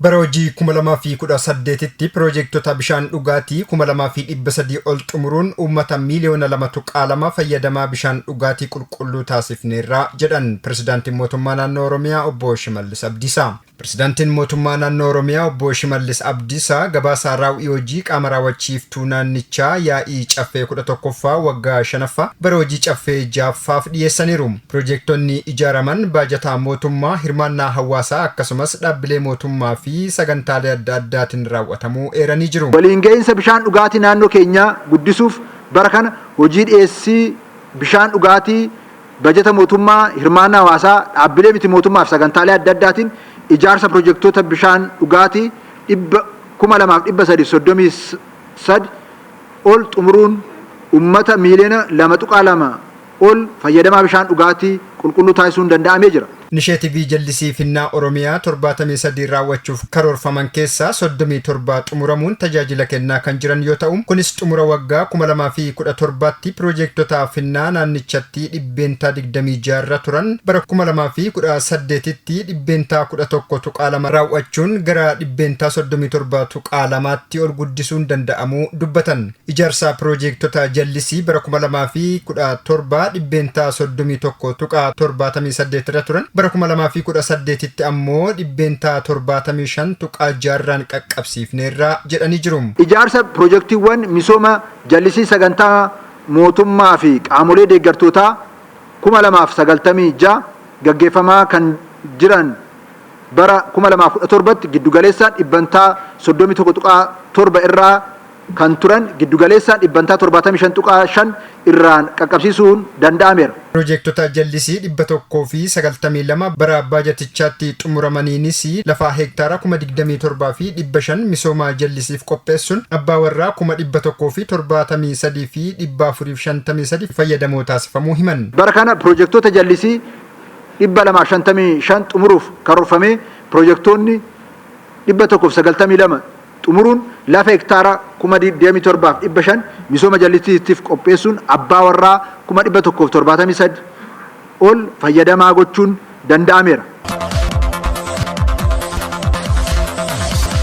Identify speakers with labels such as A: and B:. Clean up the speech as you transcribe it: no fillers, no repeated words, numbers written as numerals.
A: Bara hojii 2018tti piroojektota bishaan dhugaatii 2300 ol xumuruun uummata miiliyoona 2.2 fayyadamaa bishaan dhugaatii qulqulluu taasifneerra jedhan Pirezidaantiin Mootummaa Naannoo Oromiyaa Obbo Shimallis Abdiisaa. Pirezidaantiin Mootummaa Naannoo Oromiyaa Obbo Shimallis Abdiisaa gabaasaa raawwii hojii qaama raawwachiiftuu naannichaa yaa'ii caffee 11ffaa waggaa 5ffaa bara hojii caffee 6ffaaf dhiyeessaniiru. Piroojektonni ijaaraman baajataa mootummaa, hirmaannaa hawaasaa akkasumas dhaabbilee mootummaa fi sagantaalee adda addaatiin raawwatamuu eeranii jiru.
B: Waliin gahinsa bishaan dhugaatii naannoo keenyaa guddisuuf bara kana hojii dhiyeessii bishaan dhugaatii baajata mootummaa, hirmaannaa hawaasaa, dhaabbilee miti mootummaa fi sagantaalee adda addaatiin ijaarsa piroojektota bishaan dhugaatii 2333 ol xumuruun uummata miiliyoona 2.2 ol fayyadamaa bishaan dhugaatii qulqulluu taasisuun danda'amee jira.
A: Inisheetivii jallisii finnaa Oromiyaa 73 raawwachuuf karoorfaman keessaa 37 xumuramuun tajaajila kennaa kan jiran yoo ta'u, kunis xumura waggaa 2017tti piroojektota finnaa naannichatti dhibbeentaa 26 turan bara 2018tti dhibbeentaa 11.2 raawwachuun gara dhibbeentaa 37.2tti ol guddisuun danda'amuu dubbatan. Ijaarsa piroojektota jallisii bara 2017 dhibbeentaa 31.78 irra turan bara 2018tti ammoo dhibbeentaa 75.6 qaqqabsiifneerra jedhanii jiru.
B: Ijaarsa piroojeektiiwwan misooma jallisii sagantaa mootummaa fi qaamolee deeggartootaa 2096 gaggeeffamaa kan jiran bara 2017tti giddugaleessaan dhibbantaa 31.7 irraa kan turan giddugaleessaan dhibbantaa 75.5 irraan qaqqabsiisuun danda'ameera.
A: Piroojektota jallisii 192 bara baajatichaatti xumuramaniinis lafa hektaara 27 fi 500 misooma jallisiif qopheessuun abbaa warraa 173 fi 453 fayyadamoo taasifamuu himan.
B: Bara kana piroojektota jallisii 255 xumuruuf karoorfamee piroojektonni 192 xumuruun lafa hektaara 27,500 misooma jallisiitiif qopheessuun abbaa warraa 173 ol fayyadamaa gochuun danda'ameera.